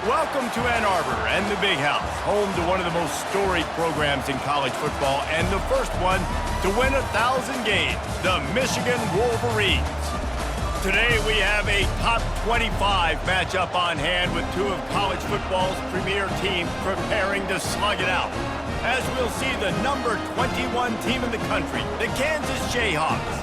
Welcome to Ann Arbor and the Big House, home to one of the most storied programs in college football and the first one to win 1,000 games, the Michigan Wolverines. Today we have a top 25 matchup on hand with two of college football's premier teams preparing to slug it out. As we'll see the number 21 team in the country, the Kansas Jayhawks,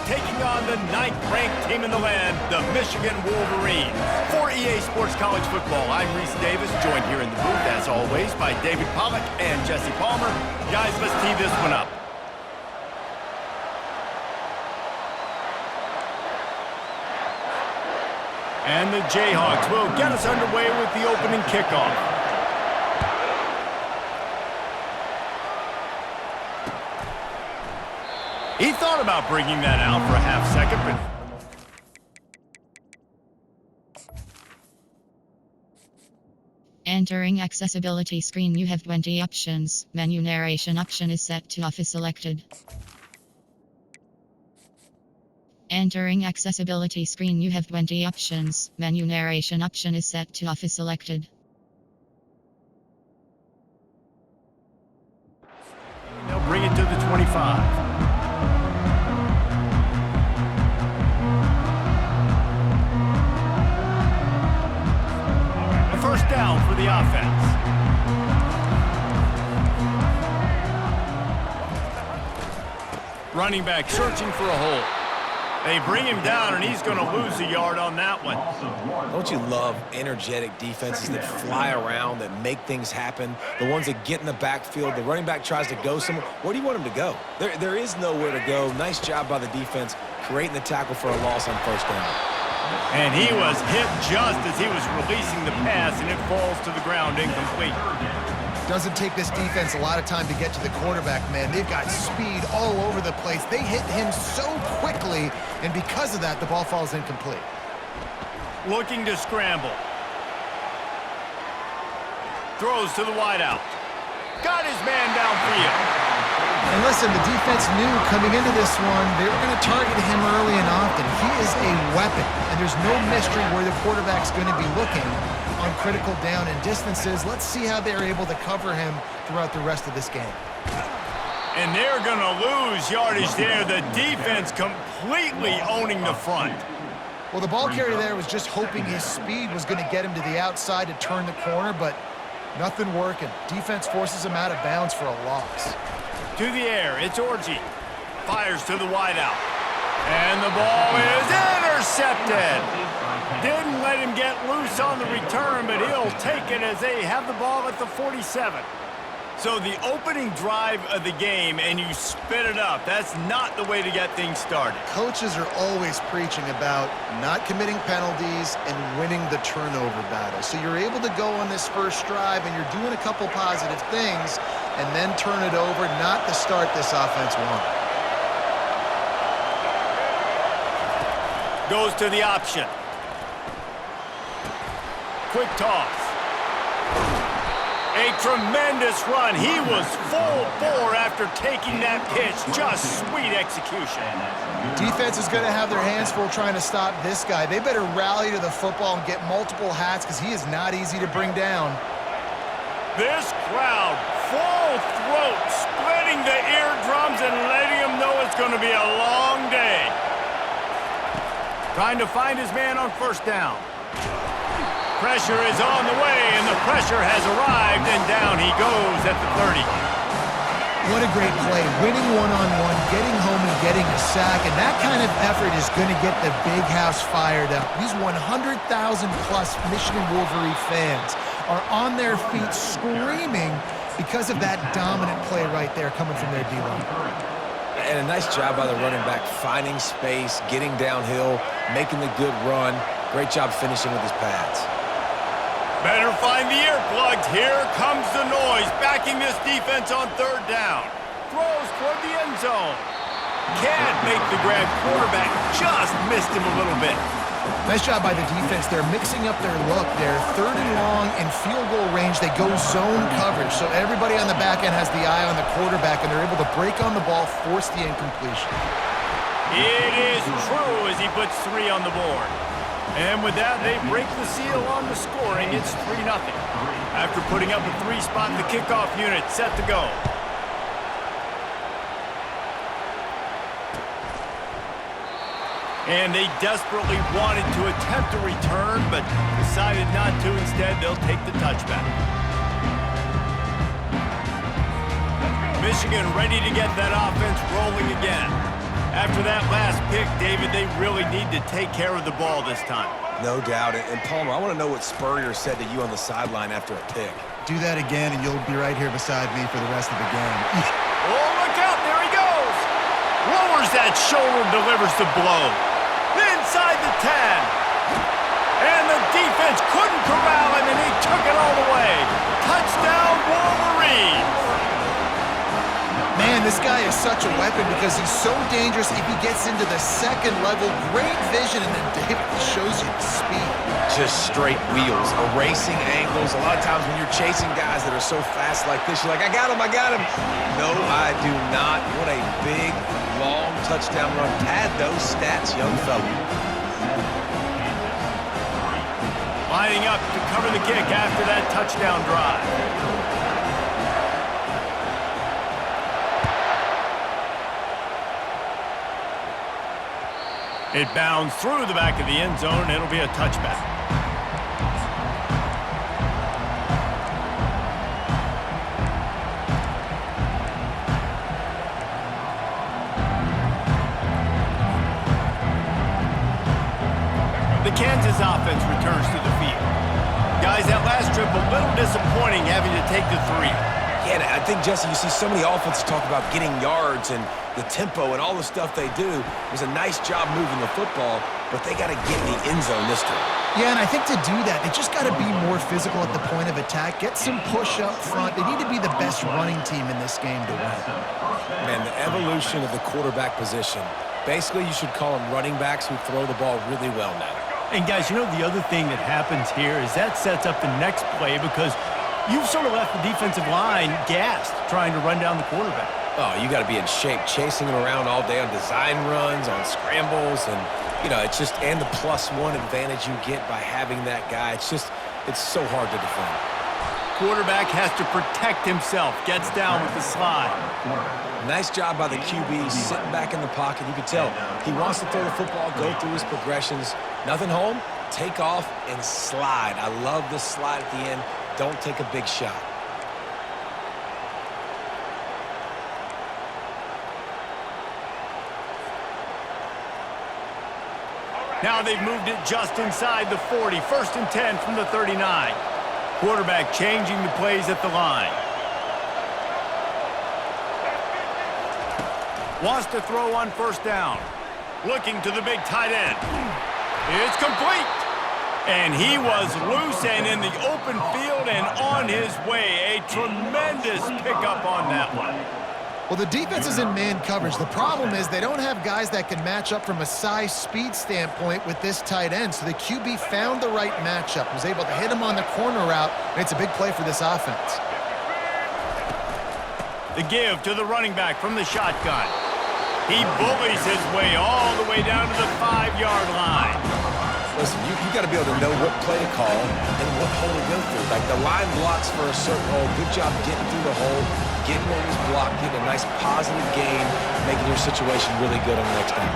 taking on the 9th-ranked team in the land, the Michigan Wolverines. For EA Sports College Football, I'm Reese Davis, joined here in the booth, as always, by David Pollack and Jesse Palmer. Guys, let's tee this one up. And the Jayhawks will get us underway with the opening kickoff. He thought about bringing that out for a half second, but... Entering accessibility screen, you have 20 options. Menu narration option is set to off is selected. Entering accessibility screen, you have 20 options. Menu narration option is set to off is selected. They'll bring it to the 25. First down for the offense. Running back searching for a hole. They bring him down, and he's going to lose a yard on that one. Don't you love energetic defenses that fly around, that make things happen? The ones that get in the backfield, the running back tries to go somewhere. Where do you want him to go? There is nowhere to go. Nice job by the defense creating the tackle for a loss on first down. And he was hit just as he was releasing the pass, and it falls to the ground incomplete. Doesn't take this defense a lot of time to get to the quarterback, man. They've got speed all over the place. They hit him so quickly, and because of that, the ball falls incomplete. Looking to scramble. Throws to the wideout. Got his man downfield. And listen, the defense knew coming into this one, they were going to target him early and often. He is a weapon, and there's no mystery where the quarterback's going to be looking on critical down and distances. Let's see how they're able to cover him throughout the rest of this game. And they're going to lose yardage there. The defense completely owning the front. Well, the ball carrier there was just hoping his speed was going to get him to the outside to turn the corner, but nothing working. Defense forces him out of bounds for a loss. To the air, it's Orgy. Fires to the wideout. And the ball is intercepted. Didn't let him get loose on the return, but he'll take it as they have the ball at the 47. So the opening drive of the game, and you spit it up. That's not the way to get things started. Coaches are always preaching about not committing penalties and winning the turnover battle. So you're able to go on this first drive, and you're doing a couple positive things, and then turn it over, not the start this offense wanted. Goes to the option. Quick toss. A tremendous run. He was full bore after taking that pitch. Just sweet execution. Defense is going to have their hands full trying to stop this guy. They better rally to the football and get multiple hats because he is not easy to bring down. This crowd, full throat, splitting the eardrums and letting him know it's going to be a long day. Trying to find his man on first down. Pressure is on the way, and the pressure has arrived, and down he goes at the 30. What a great play. Winning one-on-one, getting home and getting a sack, and that kind of effort is going to get the Big House fired up. These 100,000-plus Michigan Wolverine fans are on their feet screaming because of that dominant play right there coming from their D-line. And a nice job by the running back, finding space, getting downhill, making the good run. Great job finishing with his pads. Better find the earplugs. Here comes the noise, backing this defense on third down. Throws toward the end zone. Can't make the grab. Quarterback just missed him a little bit. Nice job by the defense. They're mixing up their look. They're third and long in field goal range. They go zone coverage. So everybody on the back end has the eye on the quarterback, and they're able to break on the ball, force the incompletion. It is true as he puts 3 on the board. And with that, they break the seal on the scoring. It's 3-0. After putting up a 3-spot, the kickoff unit set to go. And they desperately wanted to attempt a return, but decided not to. Instead, they'll take the touchback. Michigan ready to get that offense rolling again. After that last pick, David, they really need to take care of the ball this time. No doubt. And Palmer, I want to know what Spurrier said to you on the sideline after a pick. Do that again, and you'll be right here beside me for the rest of the game. Oh, look out. There he goes. Lowers that shoulder, delivers the blow. Inside the 10. And the defense couldn't corral him, and he took it all the way. Touchdown, Wolverines. Man, this guy is such a weapon because he's so dangerous if he gets into the second level. Great vision, and then David shows you the speed. Just straight wheels, erasing angles. A lot of times when you're chasing guys that are so fast like this, you're like, I got him, I got him. No, I do not. What a big, long touchdown run. Pad those stats, young fella. Lining up to cover the kick after that touchdown drive. It bounds through the back of the end zone, and it'll be a touchback. The Kansas offense returns to the field. Guys, that last trip, a little disappointing having to take the 3. Yeah, I think, Jesse, you see so many offenses talk about getting yards and the tempo and all the stuff they do. It was a nice job moving the football, but they got to get in the end zone this time. Yeah, and I think to do that, they just got to be more physical at the point of attack, get some push up front. They need to be the best running team in this game to win. Man, the evolution of the quarterback position. Basically, you should call them running backs who throw the ball really well now. And, guys, you know, the other thing that happens here is that sets up the next play because you've sort of left the defensive line gassed trying to run down the quarterback. Oh, you got to be in shape, chasing him around all day on design runs, on scrambles, and, you know, it's just, and the +1 advantage you get by having that guy. It's just, it's so hard to defend. Quarterback has to protect himself, gets down with the slide. Nice job by the QB, sitting back in the pocket. You can tell he wants to throw the football, go through his progressions. Nothing home, take off, and slide. I love the slide at the end. Don't take a big shot. Now they've moved it just inside the 40. 1st and 10 from the 39. Quarterback changing the plays at the line. Wants to throw on 1st down. Looking to the big tight end. It's complete. And he was loose and in the open field and on his way. A tremendous pickup on that one. Well, the defense is in man coverage. The problem is they don't have guys that can match up from a size speed standpoint with this tight end. So the QB found the right matchup, was able to hit him on the corner route, and it's a big play for this offense. The give to the running back from the shotgun. He bullies his way all the way down to the 5-yard line. Listen, you got to be able to know what play to call and what hole to go through. Like the line blocks for a certain hole. Good job getting through the hole, getting what was blocked, getting a nice positive gain, making your situation really good on the next down.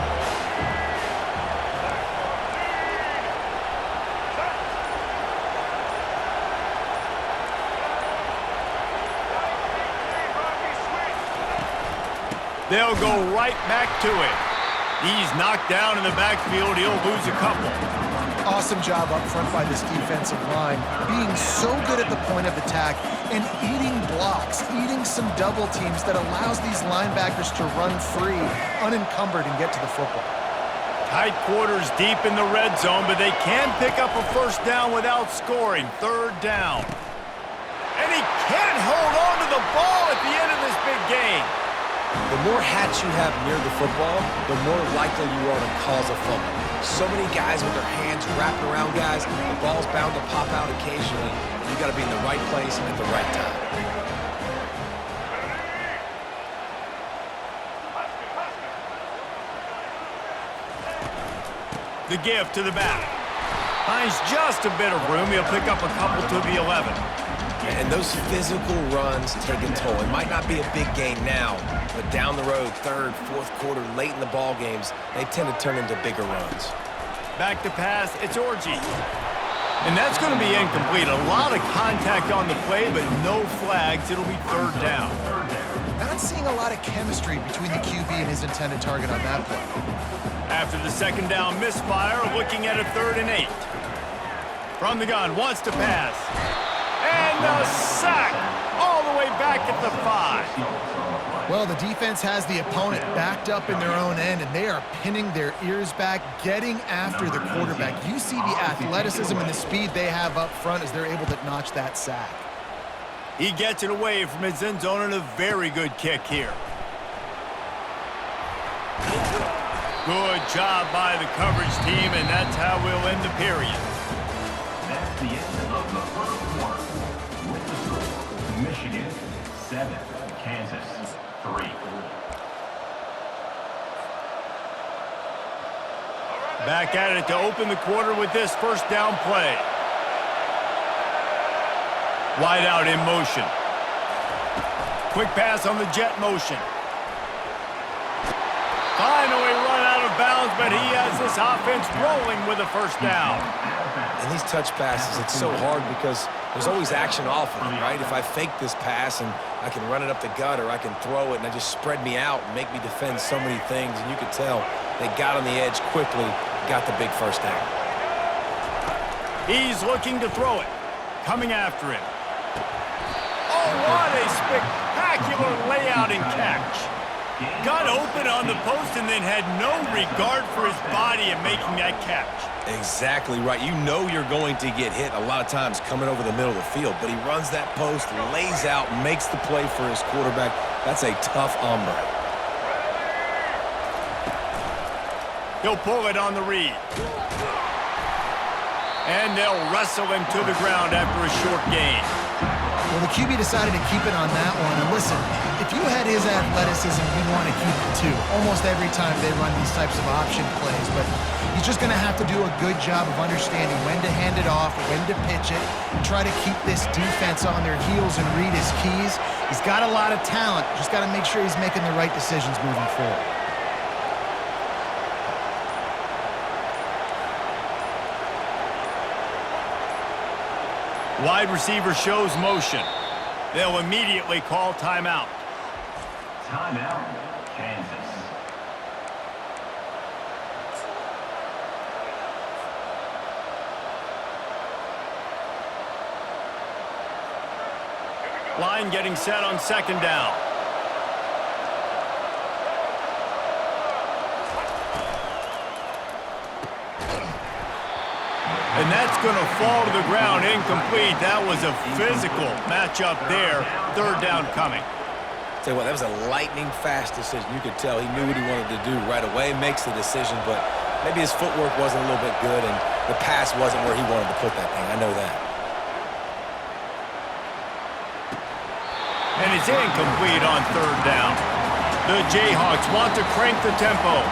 They'll go right back to it. He's knocked down in the backfield. He'll lose a couple. Awesome job up front by this defensive line, being so good at the point of attack and eating blocks, eating some double teams that allows these linebackers to run free, unencumbered, and get to the football. Tight quarters deep in the red zone, but they can pick up a 1st down without scoring. 3rd down. And he can't hold on to the ball at the end of this big game. The more hats you have near the football, the more likely you are to cause a fumble. So many guys with their hands wrapping around guys, the ball's bound to pop out occasionally, and you got to be in the right place at the right time. The give to the back. Finds just a bit of room. He'll pick up a couple to the 11. And those physical runs take a toll. It might not be a big gain now, but down the road, third, fourth quarter, late in the ball games, they tend to turn into bigger runs. Back to pass, it's Octy. And that's going to be incomplete. A lot of contact on the play, but no flags. It'll be third down. Not seeing a lot of chemistry between the QB and his intended target on that play. After the second down misfire, looking at a 3rd and 8. From the gun, wants to pass. And a sack all the way back at the 5. Well, the defense has the opponent backed up in their own end, and they are pinning their ears back, getting after the quarterback. You see the athleticism and the speed they have up front as they're able to notch that sack. He gets it away from his end zone and a very good kick here. Good job by the coverage team, and that's how we'll end the period. That's the end of the first quarter. With the score, Michigan 7, Kansas 3. Back at it to open the quarter with this first down play. Wide out in motion. Quick pass on the jet motion. Finally run out of bounds, but he has this offense rolling with a first down. And these touch passes, it's so hard because there's always action off of it, right? If I fake this pass and I can run it up the gut or I can throw it and I just spread me out and make me defend so many things, and you could tell they got on the edge quickly, got the big first down. He's looking to throw it. Coming after him. Oh, what a spectacular layout and catch. Got open on the post and then had no regard for his body in making that catch. Exactly right. You know you're going to get hit a lot of times coming over the middle of the field, but he runs that post, lays out, makes the play for his quarterback. That's a tough hombre. He'll pull it on the read. And they'll wrestle him to the ground after a short gain. Well, the QB decided to keep it on that one. And listen, if you had his athleticism, you'd want to keep it too. Almost every time they run these types of option plays. But he's just going to have to do a good job of understanding when to hand it off, when to pitch it, and try to keep this defense on their heels and read his keys. He's got a lot of talent. Just got to make sure he's making the right decisions moving forward. Wide receiver shows motion. They'll immediately call timeout. Timeout, Kansas. Line getting set on second down. And that's going to fall to the ground, incomplete. That was a physical matchup there. Third down coming. Tell you what, that was a lightning-fast decision. You could tell he knew what he wanted to do right away, makes the decision, but maybe his footwork wasn't a little bit good, and the pass wasn't where he wanted to put that thing. I know that. And it's incomplete on third down. The Jayhawks want to crank the tempo.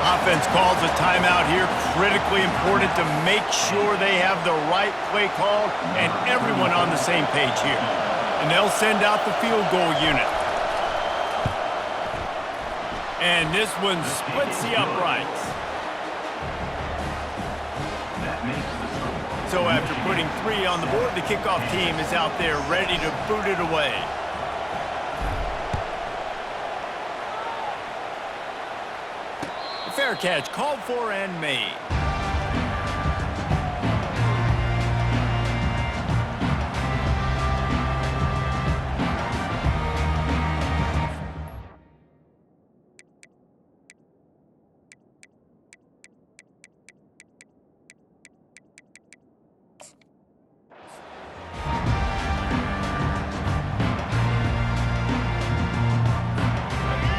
Offense calls a timeout here. Critically important to make sure they have the right play call and everyone on the same page here. And they'll send out the field goal unit. And this one splits the uprights. So after putting 3 on the board, the kickoff team is out there ready to boot it away. Fair catch called for and made.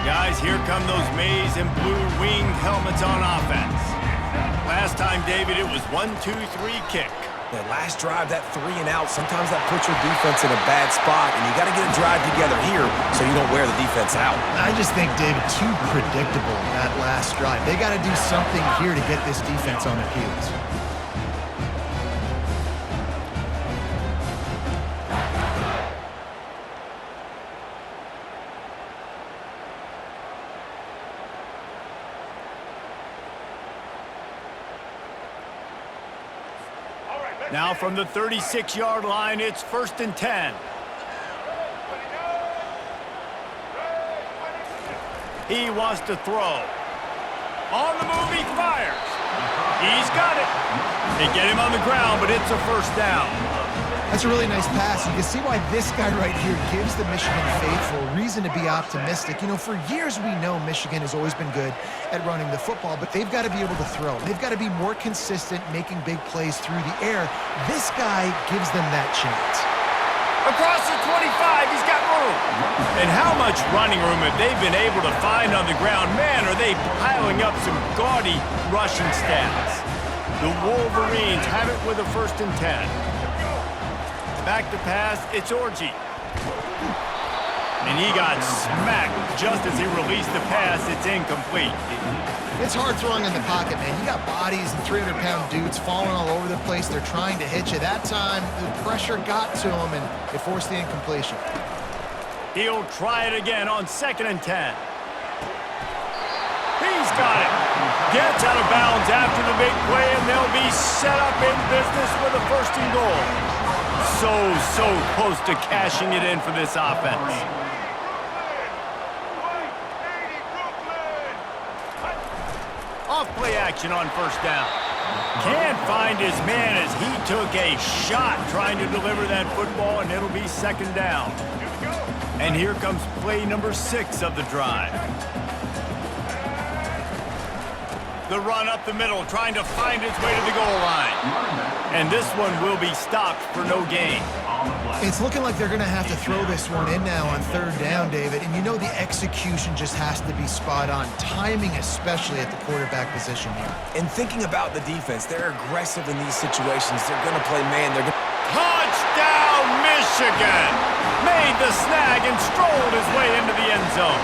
Guys, here come those maize and blue winged helmets on offense. Last time, David, it was 1-2-3 kick. That last drive, that 3 and out, sometimes that puts your defense in a bad spot, and you got to get a drive together here so you don't wear the defense out. I just think, David, too predictable that last drive. They got to do something here to get this defense on their heels. Now from the 36-yard line, it's 1st and 10. He wants to throw. On the move, he fires. He's got it. They get him on the ground, but it's a 1st down. That's a really nice pass. You can see why this guy right here gives the Michigan faithful reason to be optimistic. You know, for years we know Michigan has always been good at running the football, but they've got to be able to throw. They've got to be more consistent making big plays through the air. This guy gives them that chance. Across the 25, he's got room. And how much running room have they been able to find on the ground? Man, are they piling up some gaudy rushing stats. The Wolverines have it with a 1st and 10. Back to pass, it's Orgy. And he got smacked just as he released the pass. It's incomplete. It's hard throwing in the pocket, man. You got bodies and 300-pound dudes falling all over the place. They're trying to hit you. That time, the pressure got to him, and it forced the incompletion. He'll try it again on 2nd and 10. He's got it. Gets out of bounds after the big play, and they'll be set up in business with a 1st and goal. So close to cashing it in for this offense. Off play action on 1st down. Can't find his man as he took a shot trying to deliver that football, and it'll be 2nd down. And here comes play number 6 of the drive. The run up the middle, trying to find its way to the goal line. And this one will be stopped for no gain. It's looking like they're going to have to throw this one in now on 3rd down, David. And you know the execution just has to be spot on. Timing especially at the quarterback position here. And thinking about the defense, they're aggressive in these situations. They're going to play man. They're going Touchdown, Michigan! Made the snag and strolled his way into the end zone.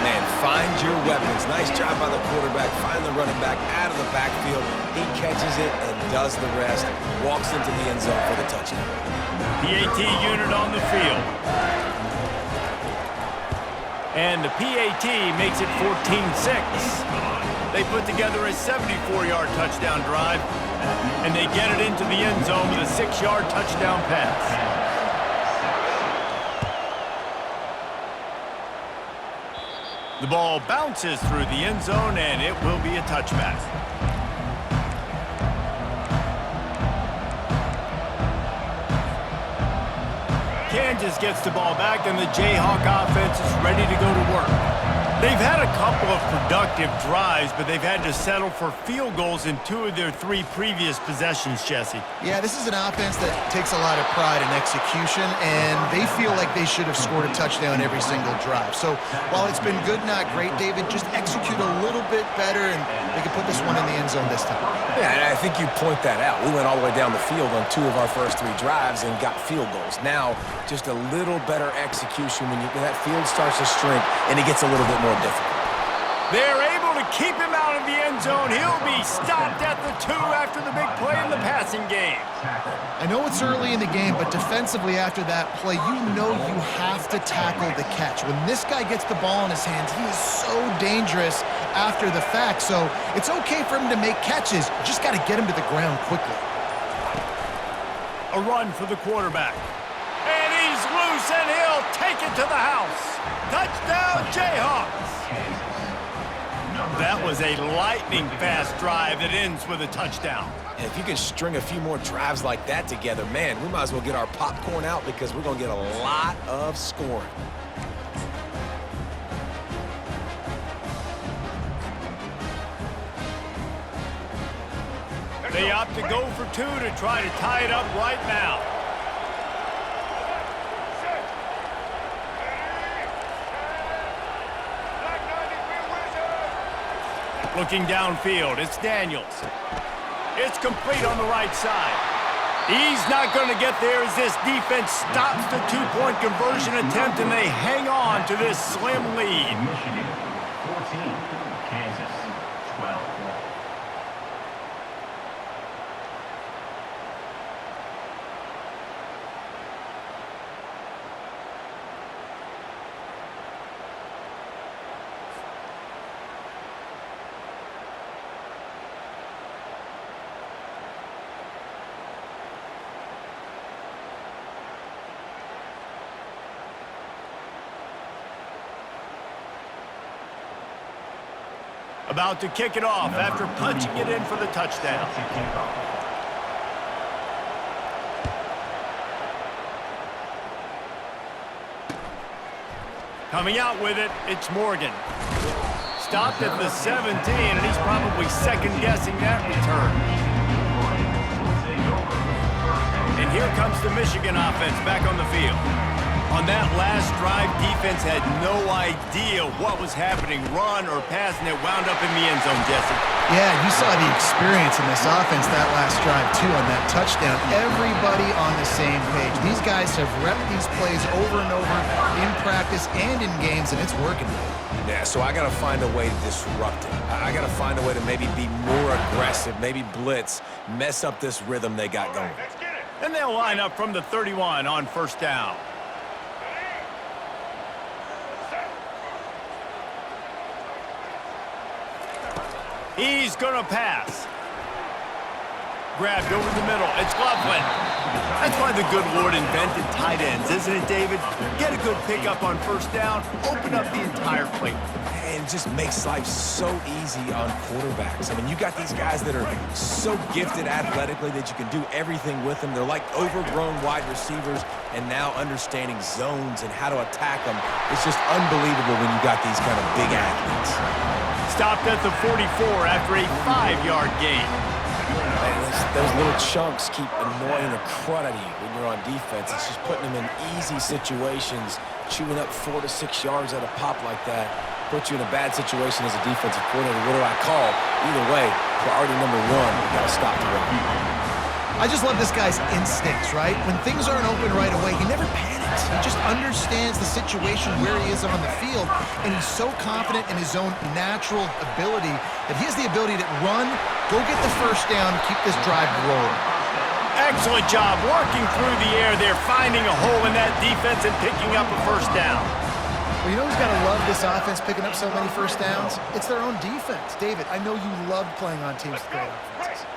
Man, find your weapons. Nice job by the quarterback. Find the running back out of the backfield. He catches it and does the rest. Walks into the end zone for the touchdown. PAT unit on the field. And the PAT makes it 14-6. They put together a 74-yard touchdown drive, and they get it into the end zone with a 6-yard touchdown pass. The ball bounces through the end zone, and it will be a touchback. Kansas gets the ball back, and the Jayhawk offense is ready to go to work. They've had a couple of productive drives, but they've had to settle for field goals in 2 of their 3 previous possessions, Jesse. Yeah, this is an offense that takes a lot of pride in execution, and they feel like they should have scored a touchdown every single drive. So while it's been good, not great, David, just execute a little bit better, and they can put this one in the end zone this time. Yeah, and I think you point that out. We went all the way down the field on 2 of our first 3 drives and got field goals. Now, just a little better execution when that field starts to shrink and it gets a little bit more difficult. They're able to keep him out of the end zone. He'll be stopped at the 2 after the big play in the passing game. I know it's early in the game, but defensively after that play, you know you have to tackle the catch. When this guy gets the ball in his hands, he is so dangerous after the fact. So it's okay for him to make catches. You just got to get him to the ground quickly. A run for the quarterback. And he's loose, and he'll take it to the house. Touchdown, Jayhawks. That was a lightning-fast drive that ends with a touchdown. And if you can string a few more drives like that together, man, we might as well get our popcorn out because we're going to get a lot of scoring. They opt to go for 2 to try to tie it up right now. Looking downfield, it's Daniels. It's complete on the right side. He's not going to get there as this defense stops the 2-point conversion attempt, and they hang on to this slim lead. Michigan 14, Kansas 12. About to kick it off after punching it in for the touchdown. Coming out with it, it's Morgan. Stopped at the 17, and he's probably second-guessing that return. And here comes the Michigan offense back on the field. On that last drive, defense had no idea what was happening, run or pass, and it wound up in the end zone, Jesse. Yeah, you saw the experience in this offense that last drive, too, on that touchdown. Everybody on the same page. These guys have repped these plays over and over in practice and in games, and it's working. Yeah, so I got to find a way to disrupt it. I got to find a way to maybe be more aggressive, maybe blitz, mess up this rhythm they got going. And they'll line up from the 31 on first down. He's going to pass. Grabbed over the middle. It's Loveland. That's why the good Lord invented tight ends, isn't it, David? Get a good pickup on first down, open up the entire plate. And just makes life so easy on quarterbacks. I mean, you got these guys that are so gifted athletically that you can do everything with them. They're like overgrown wide receivers, and now understanding zones and how to attack them. It's just unbelievable when you got these kind of big athletes. Stopped at the 44 after a 5-yard gain. Man, those little chunks keep annoying the crud out of you when you're on defense. It's just putting them in easy situations, chewing up 4 to 6 yards at a pop like that. Put you in a bad situation as a defensive coordinator. What do I call? Either way, priority number one, you got to stop the run. I just love this guy's instincts, right? When things aren't open right away, he never panics. He just understands the situation where he is on the field, and he's so confident in his own natural ability that he has the ability to run, go get the first down, keep this drive rolling. Excellent job working through the air there, finding a hole in that defense and picking up a first down. Well, you know who's got to love this offense picking up so many first downs? It's their own defense. David, I know you loved playing on teams with great offenses.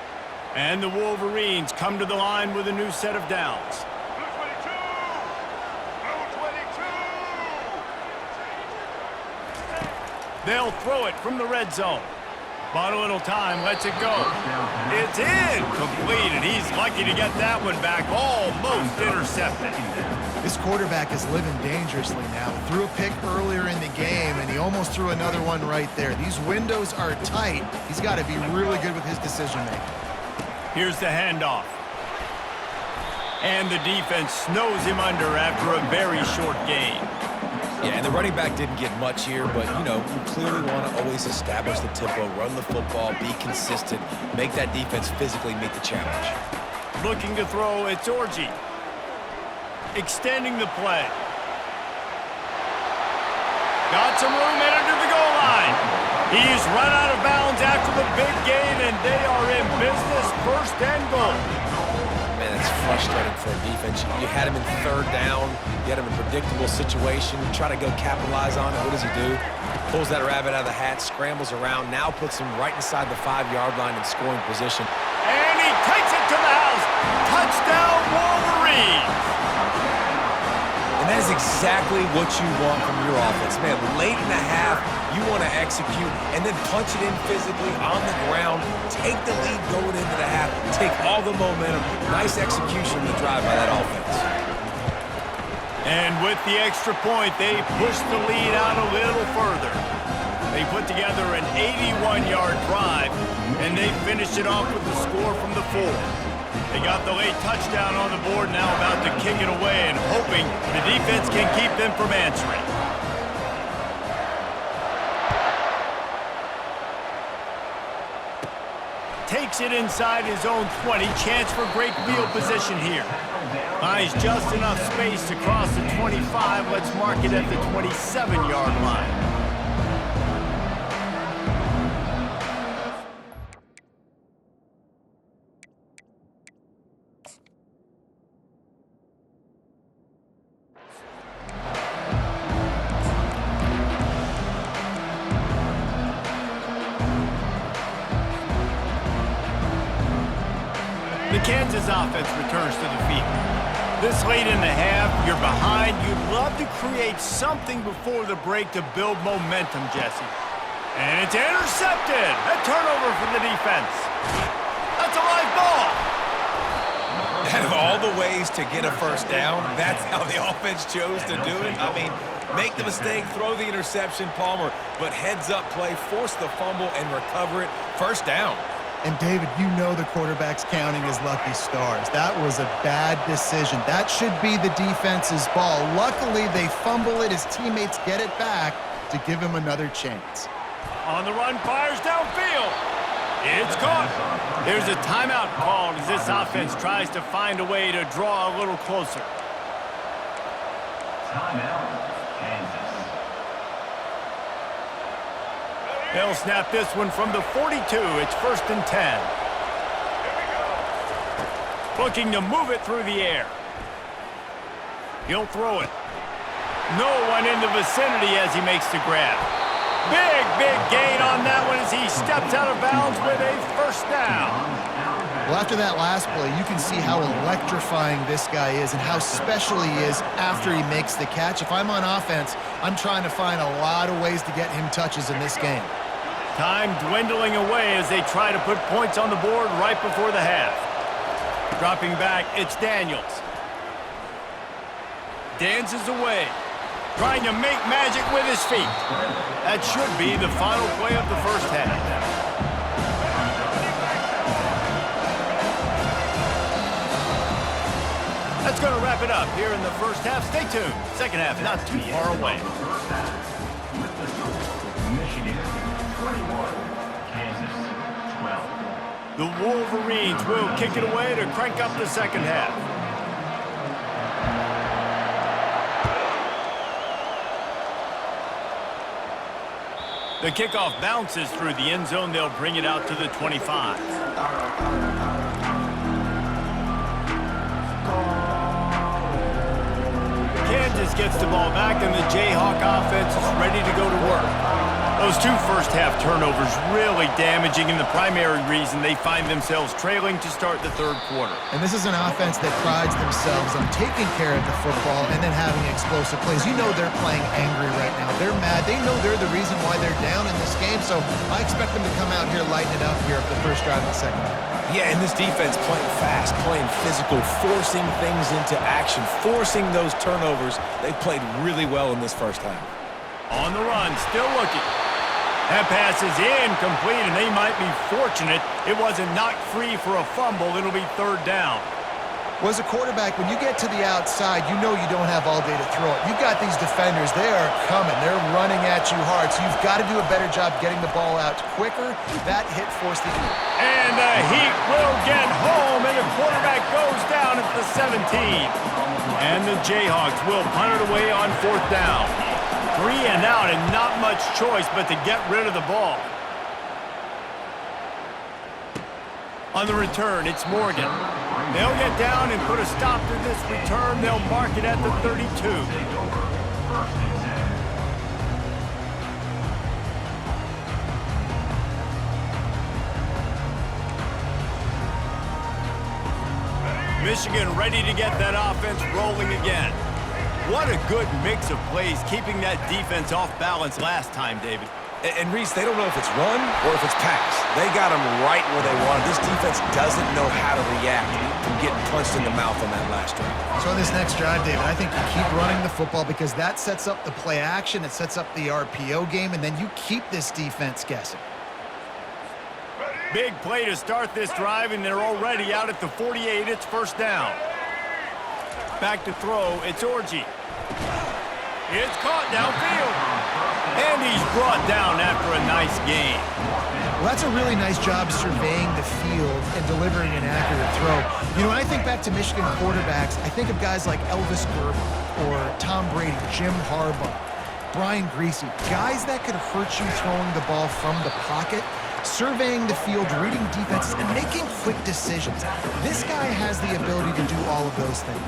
And the Wolverines come to the line with a new set of downs. They'll throw it from the red zone. Bought a little time, lets it go. It's incomplete, and he's lucky to get that one back, almost intercepted. This quarterback is living dangerously now. Threw a pick earlier in the game, and he almost threw another one right there. These windows are tight. He's got to be really good with his decision-making. Here's the handoff. And the defense snows him under after a very short gain. Yeah, and the running back didn't get much here, but, you know, you clearly want to always establish the tempo, run the football, be consistent, make that defense physically meet the challenge. Looking to throw, it's Orgy. Extending the play. Got some room headed to the goal line. He's run out of bounds after the big gain, and they are in business, first and goal. Man, it's frustrating for a defense. You had him in third down. You had him in a predictable situation. Try to go capitalize on it. What does he do? Pulls that rabbit out of the hat, scrambles around, now puts him right inside the 5-yard line in scoring position. And he takes it to the house. Touchdown, Wolverines. And that is exactly what you want from your offense. Man, late in the half, you want to execute and then punch it in physically on the ground, take the lead going into the half, take all the momentum. Nice execution in the drive by that offense. And with the extra point, they push the lead out a little further. They put together an 81-yard drive, and they finish it off with the score from the 4. They got the late touchdown on the board, now about to kick it away and hoping the defense can keep them from answering. Takes it inside his own 20. Chance for great field position here. Buys just enough space to cross the 25. Let's mark it at the 27-yard line. The Kansas offense returns to the field. This late in the half, you're behind. You'd love to create something before the break to build momentum, Jesse. And it's intercepted. A turnover for the defense. That's a live ball. Out of all the ways to get a first down, that's how the offense chose to do it. I mean, make the mistake, throw the interception, Palmer, but heads-up play, force the fumble, and recover it. First down. And, David, you know the quarterback's counting his lucky stars. That was a bad decision. That should be the defense's ball. Luckily, they fumble it. His teammates get it back to give him another chance. On the run, fires downfield. It's caught. There's a timeout called as this offense tries to find a way to draw a little closer. Timeout, Kansas. They'll snap this one from the 42. It's 1st and 10. Looking to move it through the air. He'll throw it. No one in the vicinity as he makes the grab. Big gain on that one as he steps out of bounds with a first down. Well, after that last play, you can see how electrifying this guy is and how special he is after he makes the catch. If I'm on offense, I'm trying to find a lot of ways to get him touches in this game. Time dwindling away as they try to put points on the board right before the half. Dropping back, it's Daniels. Dances away. Trying to make magic with his feet. That should be the final play of the first half. That's going to wrap it up here in the first half. Stay tuned. Second half not too far away. With the score, Michigan 21, Kansas 12. The Wolverines will kick it away to crank up the second half. The kickoff bounces through the end zone. They'll bring it out to the 25. Kansas gets the ball back, and the Jayhawk offense is ready to go to work. Those two first-half turnovers really damaging, and the primary reason they find themselves trailing to start the third quarter. And this is an offense that prides themselves on taking care of the football and then having explosive plays. You know they're playing angry right now. They're mad. They know they're the reason why they're down in this game, so I expect them to come out here, lighten it up here for the first drive of the second half. Yeah, and this defense playing fast, playing physical, forcing things into action, forcing those turnovers. They've played really well in this first half. On the run, still looking. That pass is incomplete, and they might be fortunate it wasn't knocked free for a fumble. It'll be third down. Well, as a quarterback, when you get to the outside, you know you don't have all day to throw it. You've got these defenders. They are coming. They're running at you hard, so you've got to do a better job getting the ball out quicker. That hit forced the heat. And the heat will get home, and the quarterback goes down at the 17. And the Jayhawks will punt it away on fourth down. 3 and out, and not much choice but to get rid of the ball. On the return, it's Morgan. They'll get down and put a stop to this return. They'll mark it at the 32. Michigan ready to get that offense rolling again. What a good mix of plays, keeping that defense off balance last time, David. And Reese, they don't know if it's run or if it's pass. They got them right where they want. This defense doesn't know how to react from getting punched in the mouth on that last drive. So on this next drive, David, I think you keep running the football because that sets up the play action, it sets up the RPO game, and then you keep this defense guessing. Big play to start this drive, and they're already out at the 48. It's first down. Back to throw, it's Orji. It's caught downfield. And he's brought down after a nice gain. Well, that's a really nice job surveying the field and delivering an accurate throw. You know, when I think back to Michigan quarterbacks, I think of guys like Elvis Gerber or Tom Brady, Jim Harbaugh, Brian Griese, guys that could hurt you throwing the ball from the pocket, surveying the field, reading defenses, and making quick decisions. This guy has the ability to do all of those things.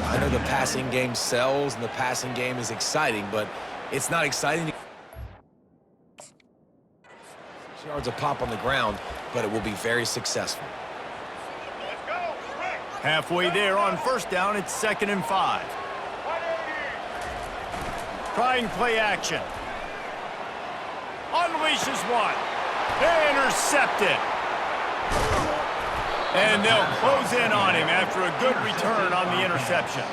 I know the passing game sells and the passing game is exciting, but it's not exciting. 6 yards a pop on the ground, but it will be very successful. Halfway there on first down, it's 2nd and 5. Trying play action. Unleashes one. Intercepted. And they'll close in on him after a good return on the interception.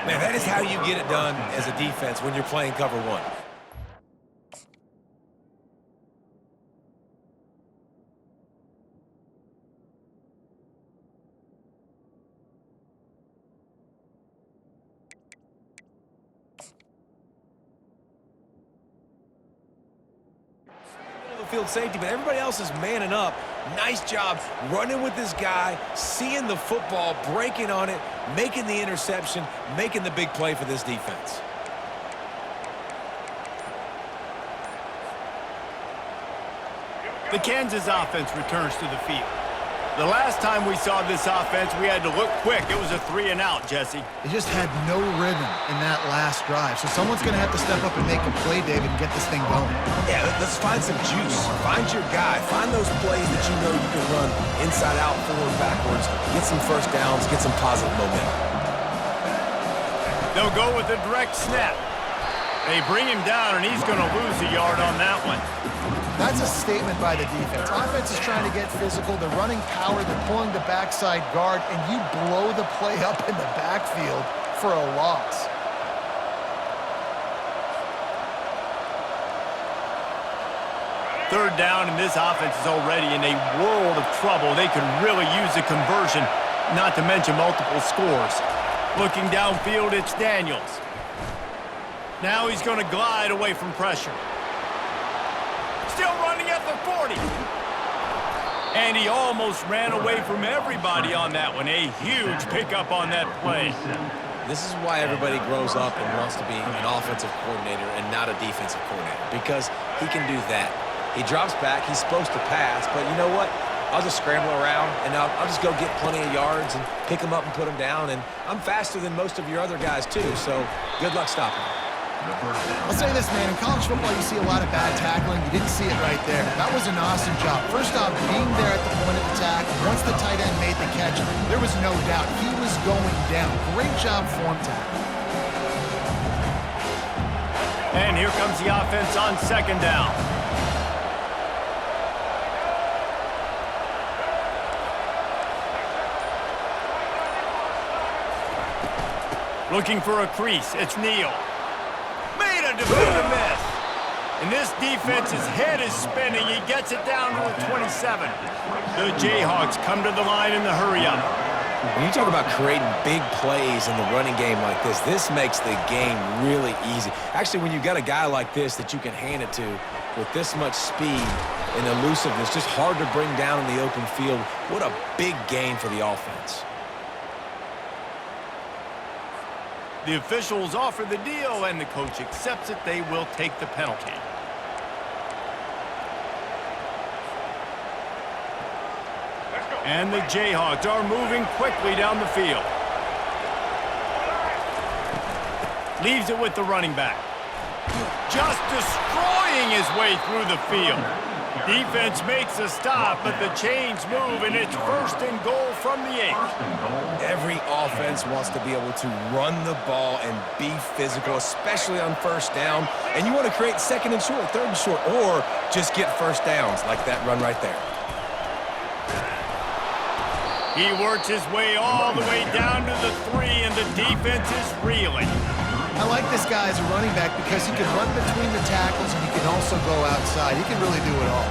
Man, that is how you get it done as a defense when you're playing cover one. Field safety, but everybody else is manning up. Nice job running with this guy, seeing the football, breaking on it, making the interception, making the big play for this defense. The Kansas offense returns to the field. The last time we saw this offense, we had to look quick. It was a 3-and-out, Jesse. They just had no rhythm in that last drive. So someone's going to have to step up and make a play, David, and get this thing going. Yeah, let's find some juice. Find your guy. Find those plays that you know you can run inside out, forward, backwards. Get some first downs. Get some positive momentum. They'll go with a direct snap. They bring him down, and he's going to lose a yard on that one. That's a statement by the defense. Offense is trying to get physical. They're running power. They're pulling the backside guard, and you blow the play up in the backfield for a loss. Third down, and this offense is already in a world of trouble. They could really use a conversion, not to mention multiple scores. Looking downfield, it's Daniels. Now he's going to glide away from pressure. Still running at the 40. And he almost ran away from everybody on that one. A huge pickup on that play. This is why everybody grows up and wants to be an offensive coordinator and not a defensive coordinator, because he can do that. He drops back. He's supposed to pass, but you know what? I'll just scramble around, and I'll just go get plenty of yards and pick them up and put them down, and I'm faster than most of your other guys, too, so good luck stopping me. I'll say this, man. In college football, you see a lot of bad tackling. You didn't see it right there. That was an awesome job. First off, being there at the point of attack. Once the tight end made the catch, there was no doubt he was going down. Great job form tackle. And here comes the offense on second down. Looking for a crease. It's Neal. Made a defender miss. And this defense's head is spinning. He gets it down to the 27. The Jayhawks come to the line in the hurry-up. When you talk about creating big plays in the running game like this makes the game really easy. Actually, when you've got a guy like this that you can hand it to with this much speed and elusiveness, just hard to bring down in the open field, what a big gain for the offense. The officials offer the deal, and the coach accepts it. They will take the penalty. And the Jayhawks are moving quickly down the field. Leaves it with the running back. Just destroying his way through the field. Defense makes a stop, but the chains move, and it's 1st and goal from the 8. Every offense wants to be able to run the ball and be physical, especially on first down. And you want to create 2nd and short, 3rd and short, or just get first downs like that run right there. He works his way all the way down to the 3, and the defense is reeling. I like this guy as a running back because he can run between the tackles and he can also go outside. He can really do it all.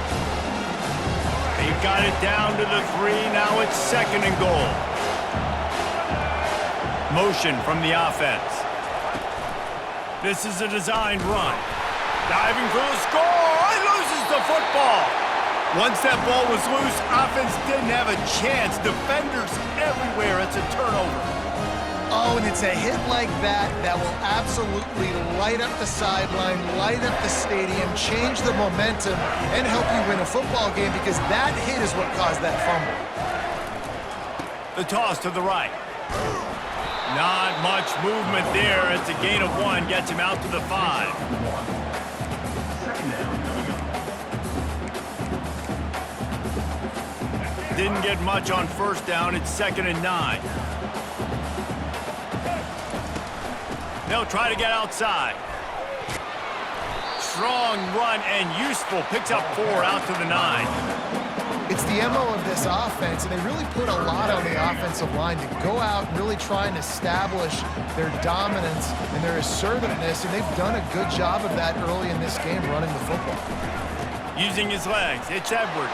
They've got it down to the 3. Now it's 2nd and goal. Motion from the offense. This is a designed run. Diving for the score. He loses the football. Once that ball was loose, offense didn't have a chance. Defenders everywhere. It's a turnover. Oh, and it's a hit like that that will absolutely light up the sideline, light up the stadium, change the momentum, and help you win a football game because that hit is what caused that fumble. The toss to the right. Not much movement there. It's a gain of 1. Gets him out to the 5. Didn't get much on first down. It's 2nd and 9. They'll try to get outside. strong run and useful. Picks up 4 out to the 9. It's the MO of this offense, and they really put a lot on the offensive line to go out and really try and establish their dominance and their assertiveness, and they've done a good job of that early in this game running the football. Using his legs, it's Edwards.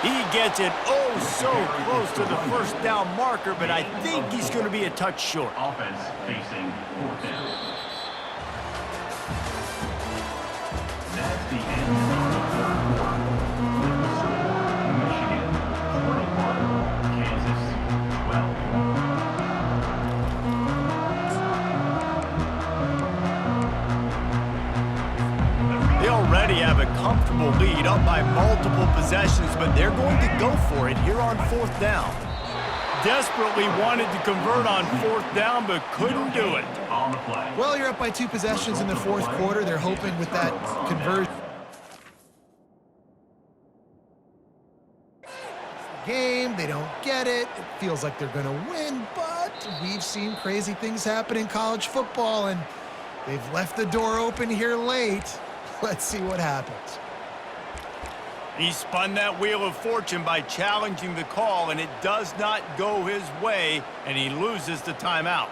He gets it oh so close to the first down marker, but I think he's going to be a touch short. Offense facing 4th down. That's the end of the 4th quarter. With the score, Michigan 21, Kansas 12. They already have a comfortable lead, up by multiple possessions, but they're going to go for it here on 4th down. Desperately wanted to convert on 4th down, but couldn't do it. On the play. Well, you're up by 2 possessions in the 4th quarter. They're hoping with that conversion. Game, they don't get it. It feels like they're going to win, but we've seen crazy things happen in college football, and they've left the door open here late. Let's see what happens. He spun that wheel of fortune by challenging the call, and it does not go his way, and he loses the timeout.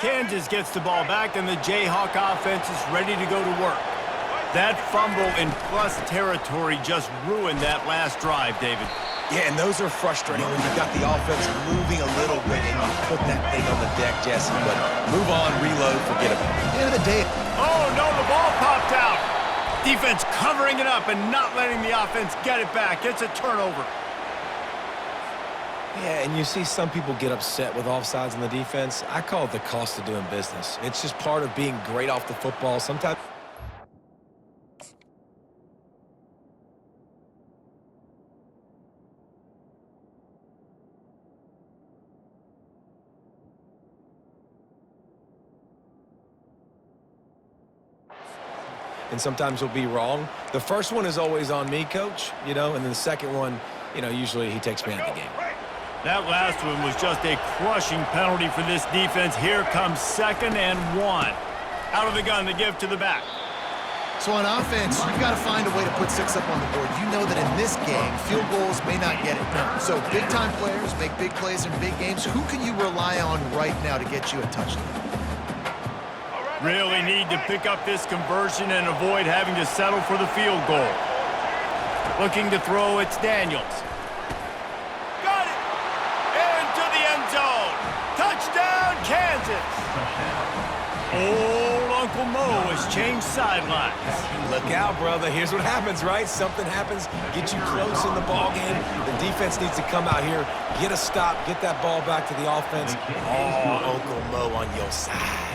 Kansas gets the ball back, and the Jayhawk offense is ready to go to work. That fumble in plus territory just ruined that last drive, David. Yeah, and those are frustrating when you've got the offense moving a little bit and you put that thing on the deck, Jesse. But move on, reload, forget about it. At the end of the day, Oh, no, the ball popped out. Defense covering it up and not letting the offense get it back. It's a turnover. Yeah, and you see some people get upset with offsides on the defense. I call it the cost of doing business. It's just part of being great off the football. Sometimes... and sometimes you'll be wrong. The first one is always on me, Coach, and then the second one, usually he takes me out of the game. That last one was just a crushing penalty for this defense. Here comes 2nd and 1. Out of the gun to give to the back. so on offense, you've got to find a way to put 6 up on the board. You know that in this game, field goals may not get it done. So big-time players make big plays in big games. Who can you rely on right now to get you a touchdown? Really need to pick up this conversion and avoid having to settle for the field goal. Looking to throw, it's Daniels. Got it! Into the end zone. Touchdown, Kansas! Old Uncle Mo has changed sidelines. Look out, brother. Here's what happens, right? Something happens, get you close in the ball game. The defense needs to come out here, get a stop, get that ball back to the offense. Oh, Uncle Mo on your side.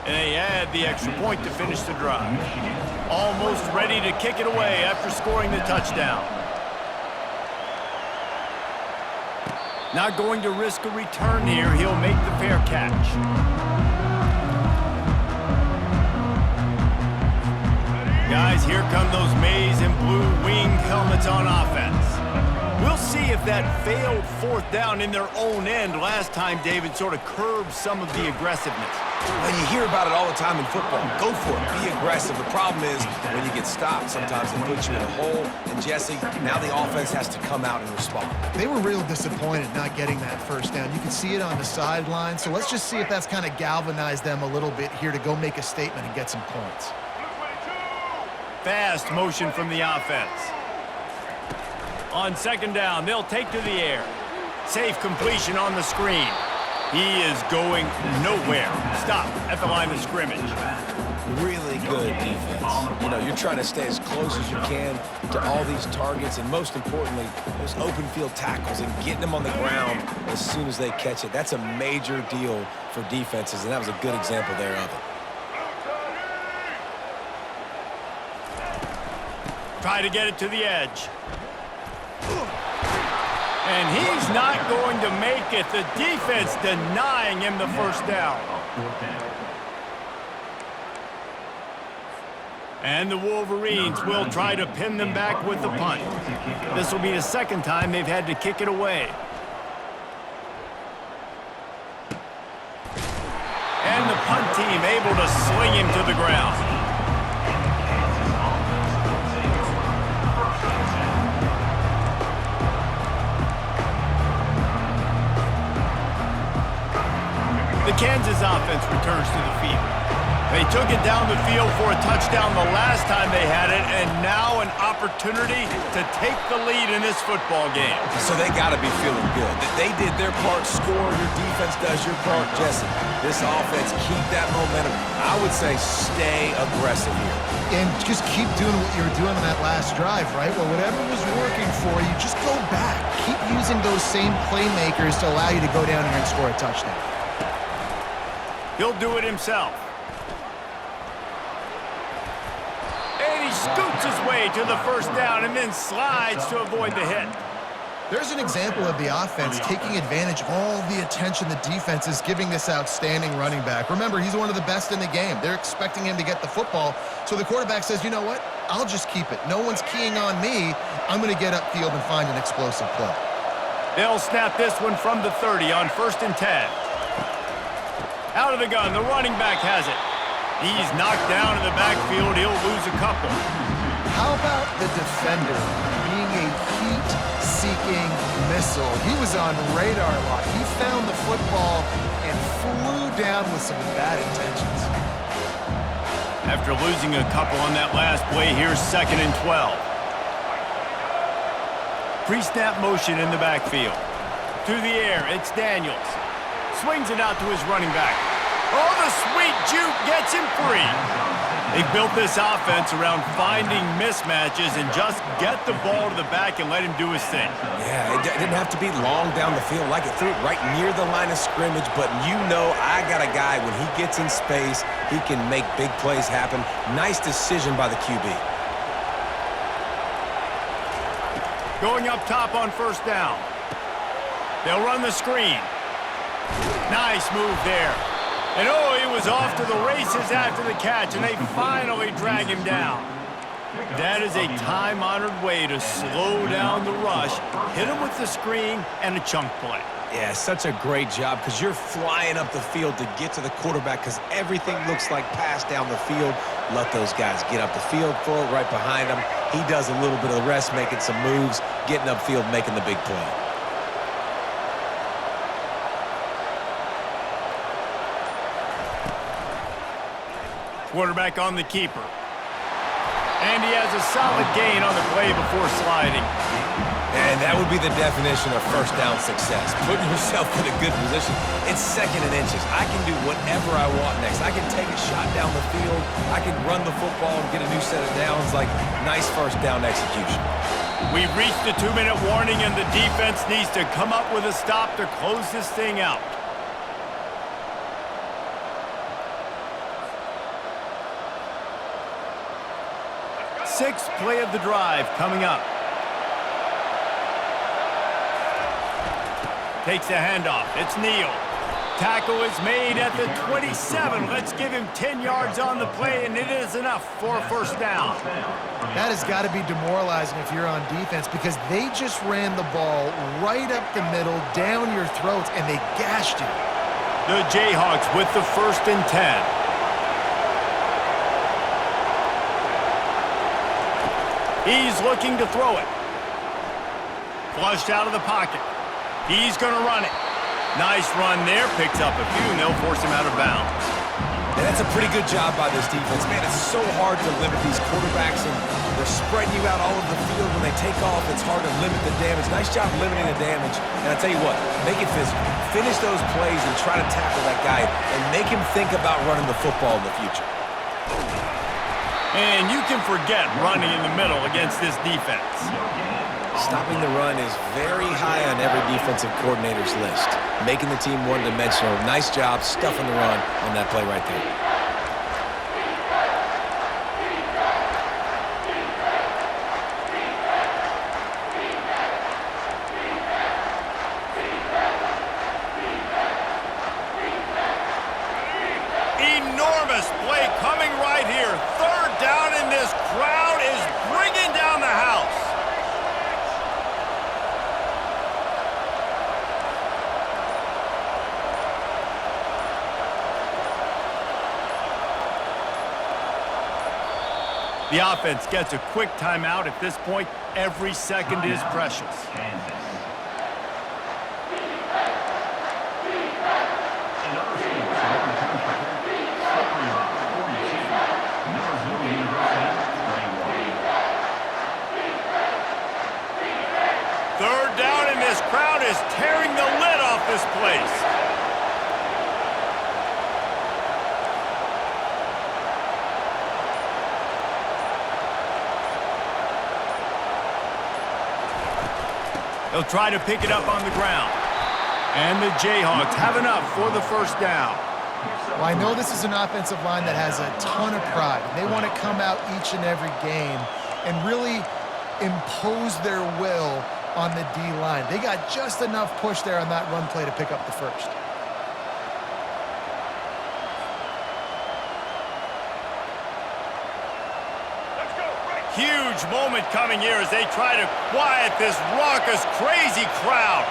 And they add the extra point to finish the drive. Almost ready to kick it away after scoring the touchdown. Not going to risk a return here. He'll make the fair catch. Guys, here come those maize and blue winged helmets on offense. We'll see if that failed 4th down in their own end last time, David, sort of curbed some of the aggressiveness. Well, you hear about it all the time in football. Go for it. Be aggressive. The problem is when you get stopped, sometimes it puts you in a hole. And, Jesse, now the offense has to come out and respond. They were real disappointed not getting that first down. You can see it on the sideline. So let's just see if that's kind of galvanized them a little bit here to go make a statement and get some points. Fast motion from the offense. On 2nd down, they'll take to the air. Safe completion on the screen. He is going nowhere. Stop at the line of scrimmage. Really good defense. You're trying to stay as close as you can to all these targets, and most importantly, those open field tackles and getting them on the ground as soon as they catch it. That's a major deal for defenses, and that was a good example there of it. Try to get it to the edge. And he's not going to make it. The defense denying him the first down. And the Wolverines will try to pin them back with the punt. This will be the 2nd time they've had to kick it away. And the punt team able to sling him to the ground. The Kansas offense returns to the field. They took it down the field for a touchdown the last time they had it, and now an opportunity to take the lead in this football game. So they got to be feeling good. They did their part, score, your defense does your part, Jesse. This offense, keep that momentum. I would say stay aggressive here. And just keep doing what you were doing on that last drive, right? Well, whatever was working for you, just go back. Keep using those same playmakers to allow you to go down here and score a touchdown. He'll do it himself. And he scoots his way to the first down and then slides to avoid the hit. There's an example of the offense taking advantage of all the attention the defense is giving this outstanding running back. Remember, he's one of the best in the game. They're expecting him to get the football, so the quarterback says, you know what? I'll just keep it. No one's keying on me. I'm going to get upfield and find an explosive play. They'll snap this one from the 30 on 1st and 10. Out of the gun, the running back has it. He's knocked down in the backfield. He'll lose a couple. How about the defender being a heat-seeking missile? He was on radar lock. He found the football and flew down with some bad intentions. After losing a couple on that last play, here's 2nd and 12. Pre-snap motion in the backfield. To the air, it's Daniels. Swings it out to his running back. Oh, the sweet juke gets him free. They built this offense around finding mismatches and just get the ball to the back and let him do his thing. Yeah, it didn't have to be long down the field. Like it threw it right near the line of scrimmage, but you know I got a guy, when he gets in space, he can make big plays happen. Nice decision by the QB. Going up top on 1st down. They'll run the screen. Nice move there. And oh, he was off to the races after the catch, and they finally drag him down. That is a time-honored way to slow down the rush, hit him with the screen, and a chunk play. Yeah, such a great job because you're flying up the field to get to the quarterback because everything looks like pass down the field. Let those guys get up the field for it right behind him. He does a little bit of the rest, making some moves, getting upfield, making the big play. Quarterback on the keeper. And he has a solid gain on the play before sliding. And that would be the definition of first down success. Putting yourself in a good position. It's 2nd and inches. I can do whatever I want next. I can take a shot down the field. I can run the football and get a new set of downs. Like, nice first down execution. We've reached the 2-minute warning, and the defense needs to come up with a stop to close this thing out. Sixth play of the drive coming up. Takes the handoff. It's Neal. Tackle is made at the 27. Let's give him 10 yards on the play, and it is enough for a first down. That has got to be demoralizing if you're on defense because they just ran the ball right up the middle, down your throats, and they gashed you. The Jayhawks with the 1st and 10. He's looking to throw it. Flushed out of the pocket. He's going to run it. Nice run there. Picks up a few, and they'll force him out of bounds. And that's a pretty good job by this defense. Man, it's so hard to limit these quarterbacks, and they're spreading you out all over the field. When they take off, it's hard to limit the damage. Nice job limiting the damage. And I tell you what, make it physical. Finish those plays and try to tackle that guy and make him think about running the football in the future. And you can forget running in the middle against this defense. Stopping the run is very high on every defensive coordinator's list. Making the team one-dimensional. Nice job stuffing the run on that play right there. Enormous play coming right here. 3rd down, and this crowd is bringing down the house. The offense gets a quick timeout. At this point, every second is precious. Kansas. Number 4. place. They'll try to pick it up on the ground. And the Jayhawks have enough for the first down. Well, I know this is an offensive line that has a ton of pride. They want to come out each and every game and really impose their will on the D-line. They got just enough push there on that run play to pick up the first. Huge moment coming here as they try to quiet this raucous, crazy crowd.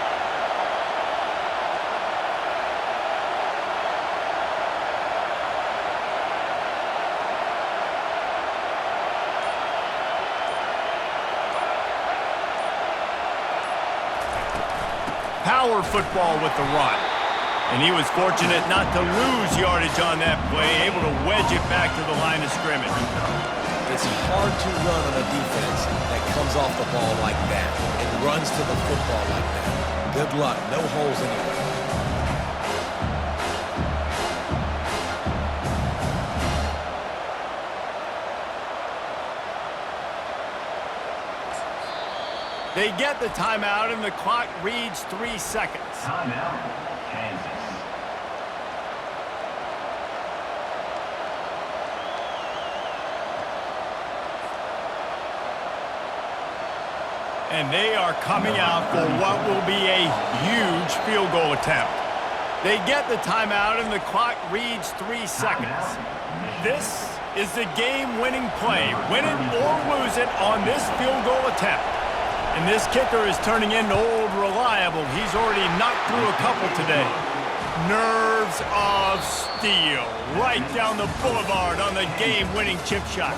Power football with the run. And he was fortunate not to lose yardage on that play, able to wedge it back to the line of scrimmage. It's hard to run on a defense that comes off the ball like that and runs to the football like that. Good luck. No holes anywhere. They get the timeout, and the clock reads 3 seconds. Timeout, Kansas. And they are coming out for what will be a huge field goal attempt. They get the timeout, and the clock reads 3 seconds. This is the game-winning play. Win it or lose it on this field goal attempt. And this kicker is turning into old reliable. He's already knocked through a couple today. Nerves of steel. Right down the boulevard on the game-winning chip shot.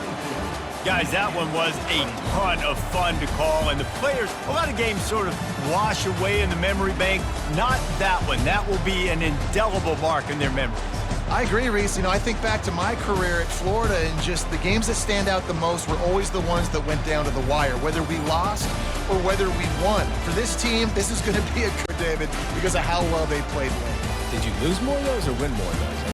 Guys, that one was a ton of fun to call, and the players, a lot of games sort of wash away in the memory bank. Not that one. That will be an indelible mark in their memories. I agree, Reese. I think back to my career at Florida, and just the games that stand out the most were always the ones that went down to the wire, whether we lost or whether we won. For this team, this is going to be a good, David, because of how well they played late. Did you lose more of those or win more of those?